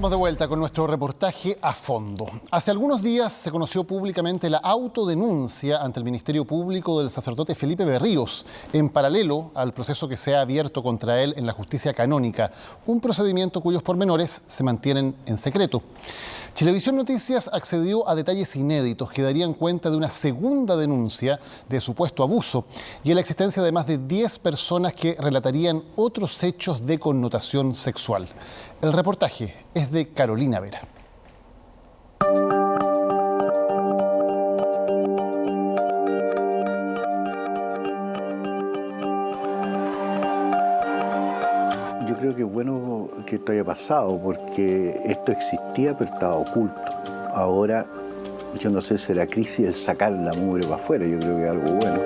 Estamos de vuelta con nuestro reportaje a fondo. Hace algunos días se conoció públicamente la autodenuncia ante el Ministerio Público del sacerdote Felipe Berríos, en paralelo al proceso que se ha abierto contra él en la justicia canónica, un procedimiento cuyos pormenores se mantienen en secreto. Chilevisión Noticias accedió a detalles inéditos que darían cuenta de una segunda denuncia de supuesto abuso y en la existencia de más de 10 personas que relatarían otros hechos de connotación sexual. El reportaje es de Carolina Vera. Yo creo que es bueno que esto haya pasado porque esto existía pero estaba oculto. Ahora, yo no sé, será crisis el sacar la mugre para afuera, yo creo que es algo bueno.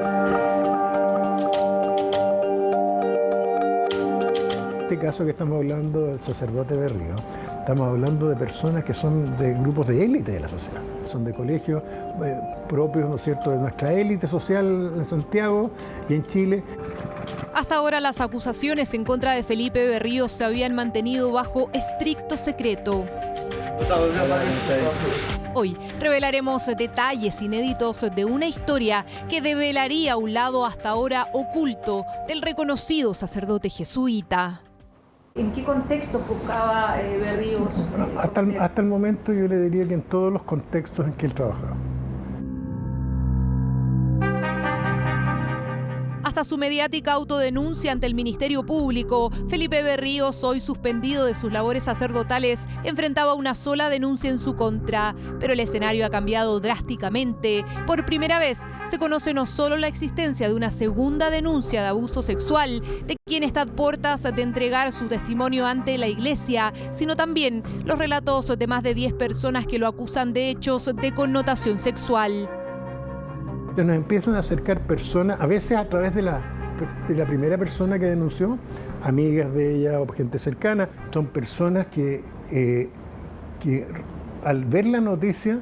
En este caso que estamos hablando del sacerdote Berríos, estamos hablando de personas que son de grupos de élite de la sociedad, son de colegios propios, ¿no es cierto?, de nuestra élite social en Santiago y en Chile. Hasta ahora las acusaciones en contra de Felipe Berríos se habían mantenido bajo estricto secreto. Hoy revelaremos detalles inéditos de una historia que develaría un lado hasta ahora oculto del reconocido sacerdote jesuita. ¿En qué contexto buscaba Berríos? Hasta el momento yo le diría que en todos los contextos en que él trabajaba. Hasta su mediática autodenuncia ante el Ministerio Público, Felipe Berríos, hoy suspendido de sus labores sacerdotales, enfrentaba una sola denuncia en su contra. Pero el escenario ha cambiado drásticamente. Por primera vez se conoce no solo la existencia de una segunda denuncia de abuso sexual, de quien está a puertas de entregar su testimonio ante la Iglesia, sino también los relatos de más de 10 personas que lo acusan de hechos de connotación sexual. Nos empiezan a acercar personas, a veces a través de la primera persona que denunció, amigas de ella o gente cercana. Son personas que al ver la noticia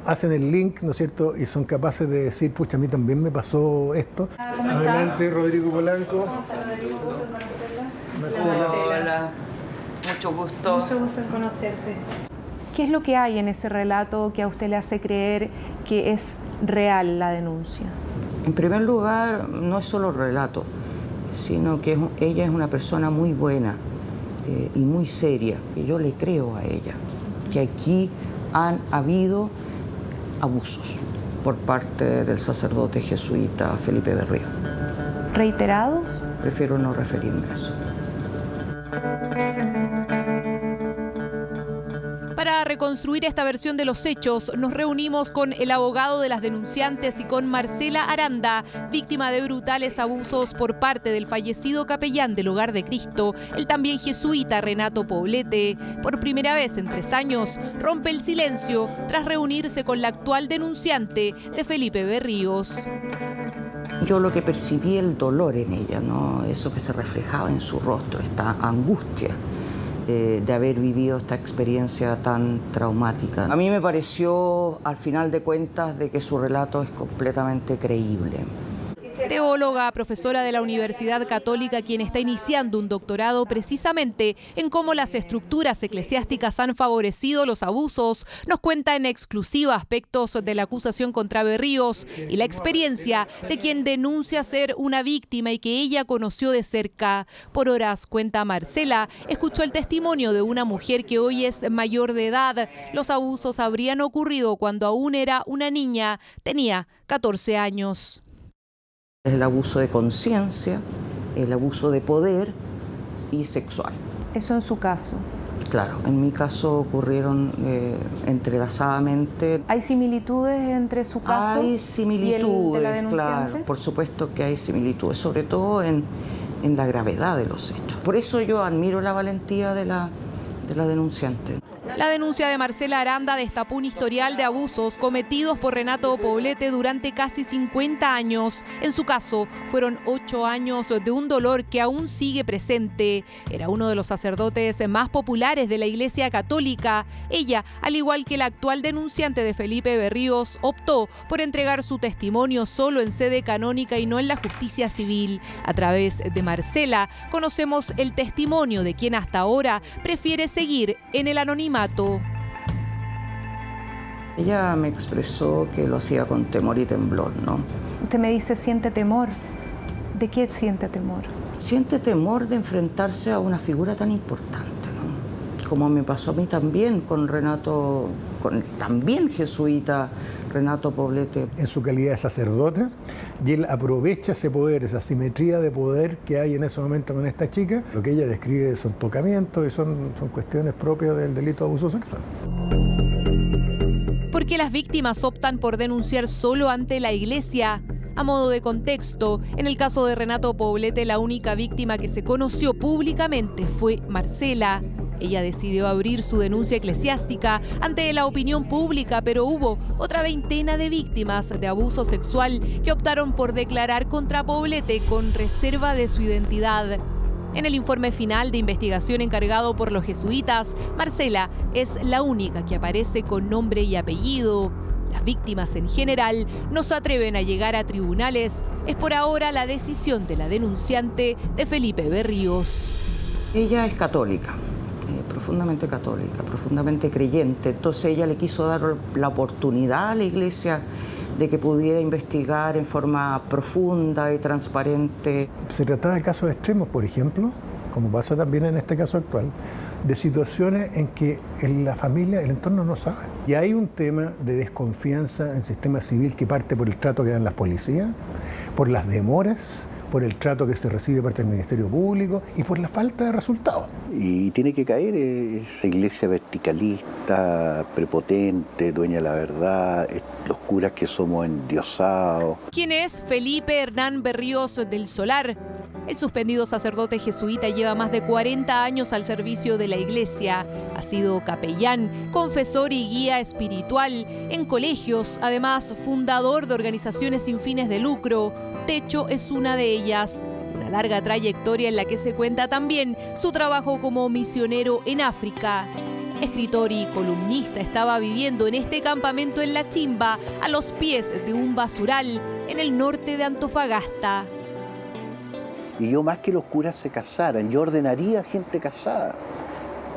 hacen el link, ¿no es cierto?, y son capaces de decir, pucha, a mí también me pasó esto. Adelante, Rodrigo Polanco. ¿Cómo está, Rodrigo? Gusto en conocerla. Marcela. Hola, mucho gusto. Mucho gusto en conocerte. ¿Qué es lo que hay en ese relato que a usted le hace creer que es real la denuncia? En primer lugar, no es solo relato, sino que ella es una persona muy buena y muy seria, y yo le creo a ella, que aquí han habido abusos por parte del sacerdote jesuita Felipe Berríos. ¿Reiterados? Prefiero no referirme a eso. Para reconstruir esta versión de los hechos, nos reunimos con el abogado de las denunciantes y con Marcela Aranda, víctima de brutales abusos por parte del fallecido capellán del Hogar de Cristo, el también jesuita Renato Poblete. Por primera vez en 3 años, rompe el silencio tras reunirse con la actual denunciante de Felipe Berríos. Yo lo que percibí, el dolor en ella, ¿no? Eso que se reflejaba en su rostro, esta angustia de haber vivido esta experiencia tan traumática. A mí me pareció, al final de cuentas, de que su relato es completamente creíble. Teóloga, profesora de la Universidad Católica, quien está iniciando un doctorado precisamente en cómo las estructuras eclesiásticas han favorecido los abusos, nos cuenta en exclusiva aspectos de la acusación contra Berríos y la experiencia de quien denuncia ser una víctima y que ella conoció de cerca. Por horas, cuenta Marcela, escuchó el testimonio de una mujer que hoy es mayor de edad. Los abusos habrían ocurrido cuando aún era una niña, tenía 14 años. El abuso de conciencia, el abuso de poder y sexual. Eso en su caso. Claro, en mi caso ocurrieron entrelazadamente. ¿Hay similitudes entre su caso hay similitudes, y el de la denunciante? Claro, por supuesto que hay similitudes, sobre todo en la gravedad de los hechos. Por eso yo admiro la valentía de la denunciante. La denuncia de Marcela Aranda destapó un historial de abusos cometidos por Renato Poblete durante casi 50 años. En su caso, fueron 8 años de un dolor que aún sigue presente. Era uno de los sacerdotes más populares de la Iglesia Católica. Ella, al igual que la actual denunciante de Felipe Berríos, optó por entregar su testimonio solo en sede canónica y no en la justicia civil. A través de Marcela, conocemos el testimonio de quien hasta ahora prefiere seguir en el anonimato. Ella me expresó que lo hacía con temor y temblor, ¿no? Usted me dice siente temor. ¿De qué siente temor? Siente temor de enfrentarse a una figura tan importante, ¿no? Como me pasó a mí también con Renato, con el también jesuita Renato Poblete. En su calidad de sacerdote, y él aprovecha ese poder, esa simetría de poder que hay en ese momento con esta chica. Lo que ella describe son tocamientos y son cuestiones propias del delito de abuso sexual. Porque las víctimas optan por denunciar solo ante la iglesia. A modo de contexto, en el caso de Renato Poblete, la única víctima que se conoció públicamente fue Marcela. Ella decidió abrir su denuncia eclesiástica ante la opinión pública, pero hubo otra veintena de víctimas de abuso sexual que optaron por declarar contra Poblete con reserva de su identidad. En el informe final de investigación encargado por los jesuitas, Marcela es la única que aparece con nombre y apellido. Las víctimas en general no se atreven a llegar a tribunales. Es por ahora la decisión de la denunciante de Felipe Berríos. Ella es católica, profundamente creyente. Entonces ella le quiso dar la oportunidad a la iglesia de que pudiera investigar en forma profunda y transparente. Se trataba de casos extremos, por ejemplo, como pasa también en este caso actual, de situaciones en que la familia, el entorno no sabe. Y hay un tema de desconfianza en el sistema civil que parte por el trato que dan las policías, por las demoras, por el trato que se recibe parte del Ministerio Público y por la falta de resultados. Y tiene que caer esa iglesia verticalista, prepotente, dueña de la verdad, los curas que somos endiosados. ¿Quién es Felipe Hernán Berríos del Solar? El suspendido sacerdote jesuita lleva más de 40 años al servicio de la iglesia. Ha sido capellán, confesor y guía espiritual en colegios, además fundador de organizaciones sin fines de lucro. Techo es una de ellas. Una larga trayectoria en la que se cuenta también su trabajo como misionero en África. Escritor y columnista, estaba viviendo en este campamento en La Chimba, a los pies de un basural, en el norte de Antofagasta. Y yo, más que los curas se casaran, yo ordenaría gente casada.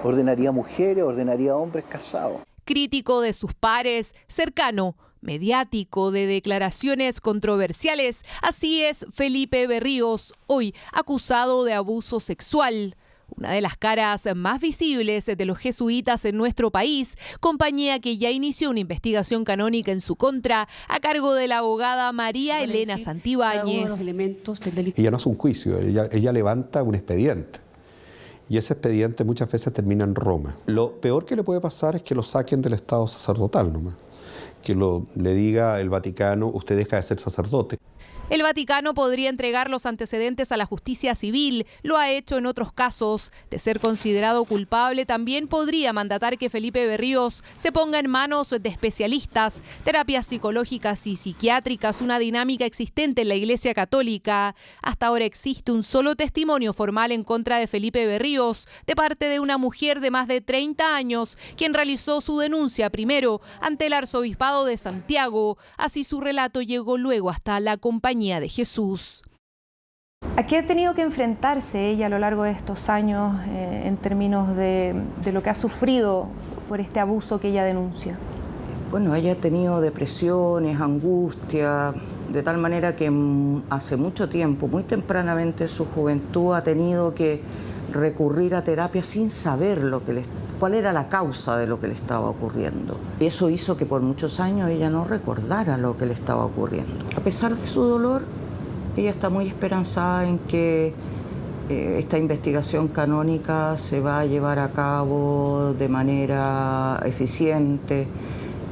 Ordenaría mujeres, ordenaría hombres casados. Crítico de sus pares, cercano, mediático, de declaraciones controversiales. Así es Felipe Berríos, hoy acusado de abuso sexual. Una de las caras más visibles de los jesuitas en nuestro país, compañía que ya inició una investigación canónica en su contra a cargo de la abogada María Elena Santibáñez. Ella no hace un juicio, ella levanta un expediente. Y ese expediente muchas veces termina en Roma. Lo peor que le puede pasar es que lo saquen del estado sacerdotal nomás. Que le diga el Vaticano, usted deja de ser sacerdote. El Vaticano podría entregar los antecedentes a la justicia civil, lo ha hecho en otros casos. De ser considerado culpable, también podría mandatar que Felipe Berríos se ponga en manos de especialistas, terapias psicológicas y psiquiátricas, una dinámica existente en la Iglesia Católica. Hasta ahora existe un solo testimonio formal en contra de Felipe Berríos, de parte de una mujer de más de 30 años, quien realizó su denuncia primero ante el Arzobispado de Santiago. Así su relato llegó luego hasta la Compañía de Jesús. ¿A qué ha tenido que enfrentarse ella a lo largo de estos años en términos de lo que ha sufrido por este abuso que ella denuncia? Bueno, ella ha tenido depresiones, angustia, de tal manera que hace mucho tiempo, muy tempranamente en su juventud, ha tenido que recurrir a terapia sin saber cuál era la causa de lo que le estaba ocurriendo. Y eso hizo que por muchos años ella no recordara lo que le estaba ocurriendo. A pesar de su dolor, ella está muy esperanzada en que esta investigación canónica se va a llevar a cabo de manera eficiente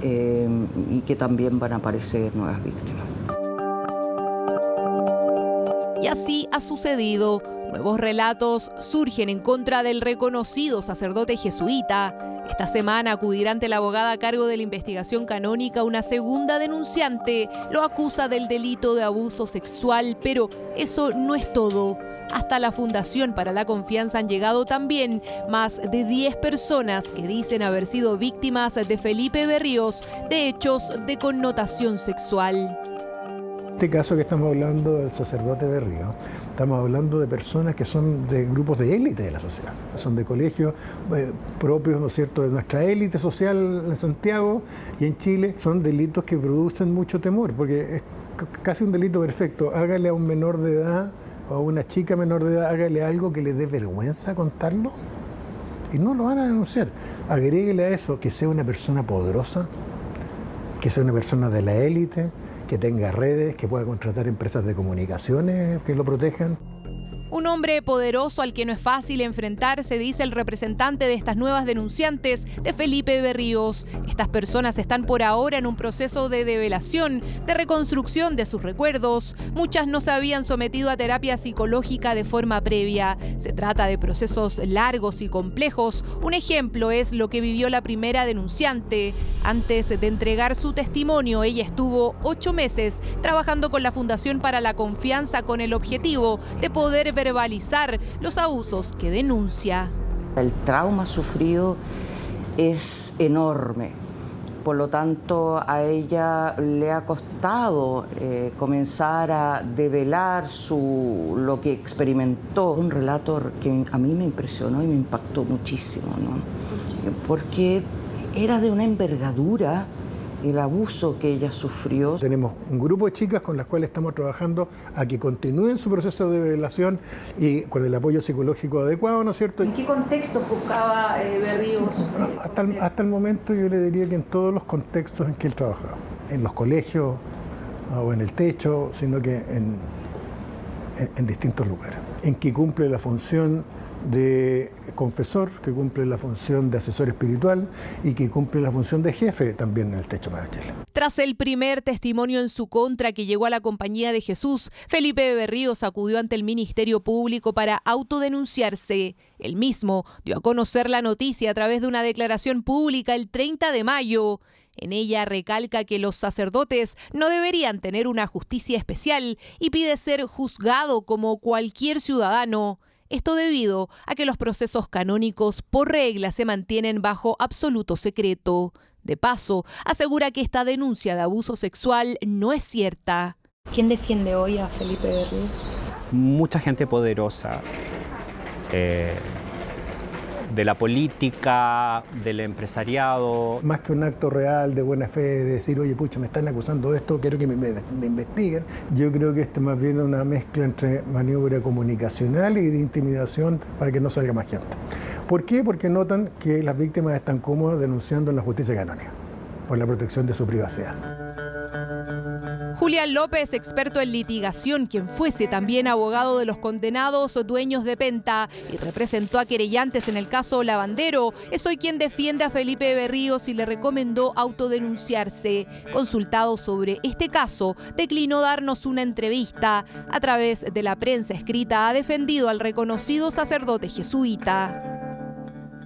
y que también van a aparecer nuevas víctimas. Y así ha sucedido. Nuevos relatos surgen en contra del reconocido sacerdote jesuita. Esta semana acudirá ante la abogada a cargo de la investigación canónica una segunda denunciante. Lo acusa del delito de abuso sexual, pero eso no es todo. Hasta la Fundación para la Confianza han llegado también más de 10 personas que dicen haber sido víctimas de Felipe Berríos de hechos de connotación sexual. Este caso que estamos hablando del sacerdote Berríos, estamos hablando de personas que son de grupos de élite de la sociedad, son de colegios propios, ¿no es cierto?, de nuestra élite social en Santiago y en Chile. Son delitos que producen mucho temor, porque es casi un delito perfecto. Hágale a un menor de edad o a una chica menor de edad, hágale algo que le dé vergüenza contarlo y no lo van a denunciar. Agréguele a eso que sea una persona poderosa, que sea una persona de la élite, que tenga redes, que pueda contratar empresas de comunicaciones que lo protejan. Un hombre poderoso al que no es fácil enfrentarse, dice el representante de estas nuevas denunciantes de Felipe Berríos. Estas personas están por ahora en un proceso de develación, de reconstrucción de sus recuerdos. Muchas no se habían sometido a terapia psicológica de forma previa. Se trata de procesos largos y complejos. Un ejemplo es lo que vivió la primera denunciante. Antes de entregar su testimonio, ella estuvo 8 meses trabajando con la Fundación para la Confianza con el objetivo de poder verbalizar los abusos que denuncia. El trauma sufrido es enorme, por lo tanto a ella le ha costado comenzar a develar lo que experimentó. Un relato que a mí me impresionó y me impactó muchísimo, ¿no? Porque era de una envergadura el abuso que ella sufrió. Tenemos un grupo de chicas con las cuales estamos trabajando a que continúen su proceso de develación y con el apoyo psicológico adecuado, ¿no es cierto? ¿En qué contexto buscaba Berríos? Hasta el momento yo le diría que en todos los contextos en que él trabajaba, en los colegios o en el techo, sino que en distintos lugares, en que cumple la función de confesor, que cumple la función de asesor espiritual y que cumple la función de jefe también en el Techo para Chile. Tras el primer testimonio en su contra que llegó a la Compañía de Jesús, Felipe Berríos acudió ante el Ministerio Público para autodenunciarse. Él mismo dio a conocer la noticia a través de una declaración pública el 30 de mayo. En ella recalca que los sacerdotes no deberían tener una justicia especial y pide ser juzgado como cualquier ciudadano. Esto debido a que los procesos canónicos por regla se mantienen bajo absoluto secreto. De paso, asegura que esta denuncia de abuso sexual no es cierta. ¿Quién defiende hoy a Felipe Berríos? Mucha gente poderosa, de la política, del empresariado. Más que un acto real de buena fe, de decir, oye, pucha, me están acusando de esto, quiero que me investiguen. Yo creo que esto más bien es una mezcla entre maniobra comunicacional y de intimidación para que no salga más gente. ¿Por qué? Porque notan que las víctimas están cómodas denunciando en la justicia canónica por la protección de su privacidad. Julián López, experto en litigación, quien fuese también abogado de los condenados dueños de Penta y representó a querellantes en el caso Lavandero, es hoy quien defiende a Felipe Berríos y le recomendó autodenunciarse. Consultado sobre este caso, declinó darnos una entrevista. A través de la prensa escrita ha defendido al reconocido sacerdote jesuita.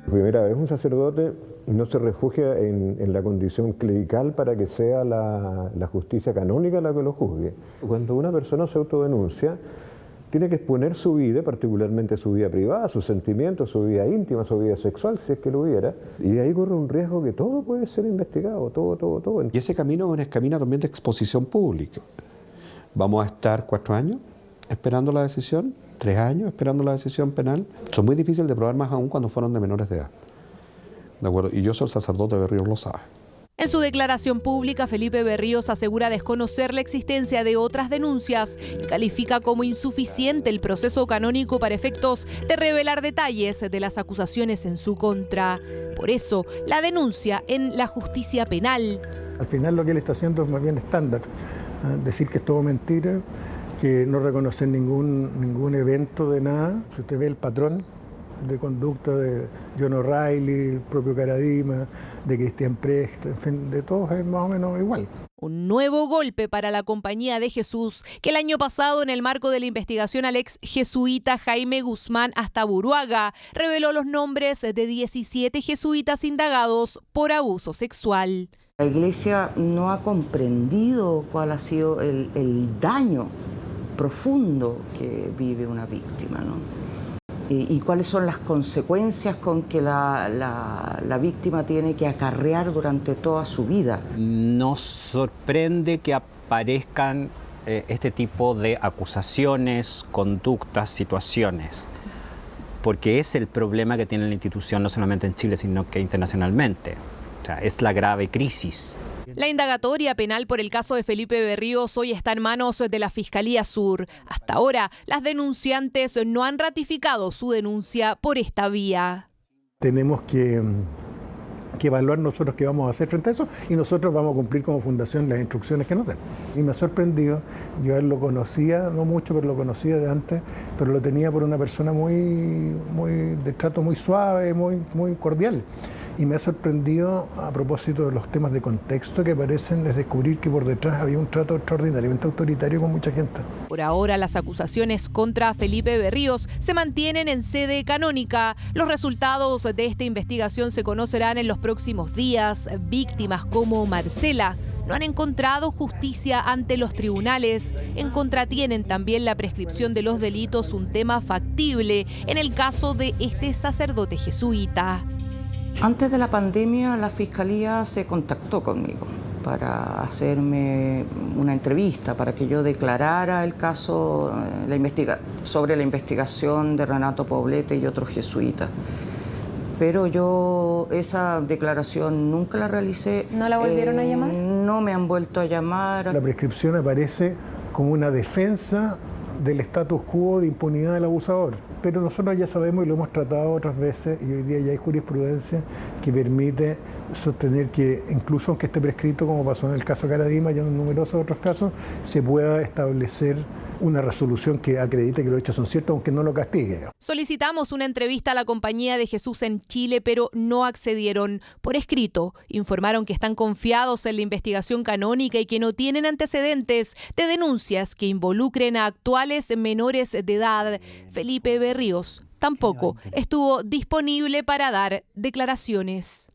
Por primera vez un sacerdote no se refugia en la condición clerical para que sea la justicia canónica la que lo juzgue. Cuando una persona se autodenuncia, tiene que exponer su vida, particularmente su vida privada, sus sentimientos, su vida íntima, su vida sexual, si es que lo hubiera, y ahí corre un riesgo que todo puede ser investigado, todo. Y ese camino es un camino también de exposición pública. Vamos a estar 4 años esperando la decisión, 3 años esperando la decisión penal. Son muy difíciles de probar, más aún cuando fueron de menores de edad. ¿De acuerdo? Y yo soy el sacerdote Berríos, lo sabe. En su declaración pública, Felipe Berríos asegura desconocer la existencia de otras denuncias y califica como insuficiente el proceso canónico para efectos de revelar detalles de las acusaciones en su contra. Por eso, la denuncia en la justicia penal. Al final lo que él está haciendo es más bien estándar. Decir que es todo mentira, que no reconocer ningún evento de nada. Si usted ve el patrón de conducta de John O'Reilly, el propio Caradima, de Cristian Precht, en fin, de todos es más o menos igual. Un nuevo golpe para la Compañía de Jesús, que el año pasado, en el marco de la investigación al ex jesuita Jaime Guzmán Astaburuaga, reveló los nombres de 17 jesuitas indagados por abuso sexual. La Iglesia no ha comprendido cuál ha sido el daño profundo que vive una víctima, ¿no? Y cuáles son las consecuencias con que la víctima tiene que acarrear durante toda su vida. Nos sorprende que aparezcan este tipo de acusaciones, conductas, situaciones, porque es el problema que tiene la institución no solamente en Chile, sino que internacionalmente. O sea, es la grave crisis. La indagatoria penal por el caso de Felipe Berríos hoy está en manos de la Fiscalía Sur. Hasta ahora, las denunciantes no han ratificado su denuncia por esta vía. Tenemos que evaluar nosotros qué vamos a hacer frente a eso y nosotros vamos a cumplir como fundación las instrucciones que nos den. Y me ha sorprendido, yo a él lo conocía, no mucho, pero lo conocía de antes, pero lo tenía por una persona de trato muy suave, muy cordial. Y me ha sorprendido, a propósito de los temas de contexto que aparecen, es descubrir que por detrás había un trato extraordinariamente autoritario con mucha gente. Por ahora, las acusaciones contra Felipe Berríos se mantienen en sede canónica. Los resultados de esta investigación se conocerán en los próximos días. Víctimas como Marcela no han encontrado justicia ante los tribunales. En contra tienen también la prescripción de los delitos, un tema factible en el caso de este sacerdote jesuita. Antes de la pandemia, la Fiscalía se contactó conmigo para hacerme una entrevista, para que yo declarara el caso sobre la investigación de Renato Poblete y otros jesuitas. Pero yo esa declaración nunca la realicé. ¿No la volvieron a llamar? No me han vuelto a llamar. La prescripción aparece como una defensa del status quo de impunidad del abusador. Pero nosotros ya sabemos y lo hemos tratado otras veces y hoy día ya hay jurisprudencia que permite sostener que incluso aunque esté prescrito, como pasó en el caso Caradima y en numerosos otros casos, se pueda establecer una resolución que acredite que los hechos son ciertos, aunque no lo castigue. Solicitamos una entrevista a la Compañía de Jesús en Chile, pero no accedieron. Por escrito, informaron que están confiados en la investigación canónica y que no tienen antecedentes de denuncias que involucren a actuales menores de edad. Felipe Berríos tampoco estuvo disponible para dar declaraciones.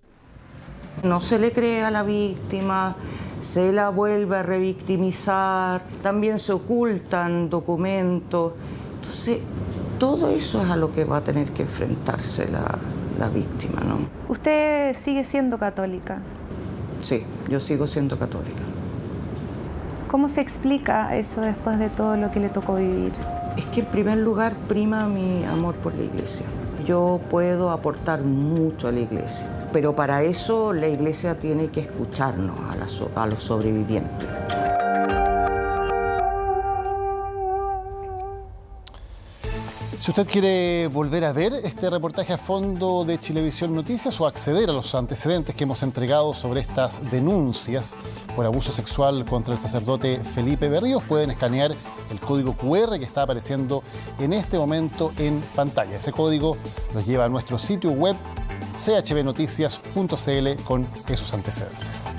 No se le cree a la víctima, se la vuelve a revictimizar, también se ocultan documentos. Entonces, todo eso es a lo que va a tener que enfrentarse la víctima, ¿no? ¿Usted sigue siendo católica? Sí, yo sigo siendo católica. ¿Cómo se explica eso después de todo lo que le tocó vivir? Es que en primer lugar prima mi amor por la Iglesia. Yo puedo aportar mucho a la Iglesia, pero para eso la Iglesia tiene que escucharnos a los sobrevivientes. Si usted quiere volver a ver este reportaje a fondo de Chilevisión Noticias o acceder a los antecedentes que hemos entregado sobre estas denuncias por abuso sexual contra el sacerdote Felipe Berríos, pueden escanear el código QR que está apareciendo en este momento en pantalla. Ese código los lleva a nuestro sitio web chbnoticias.cl con esos antecedentes.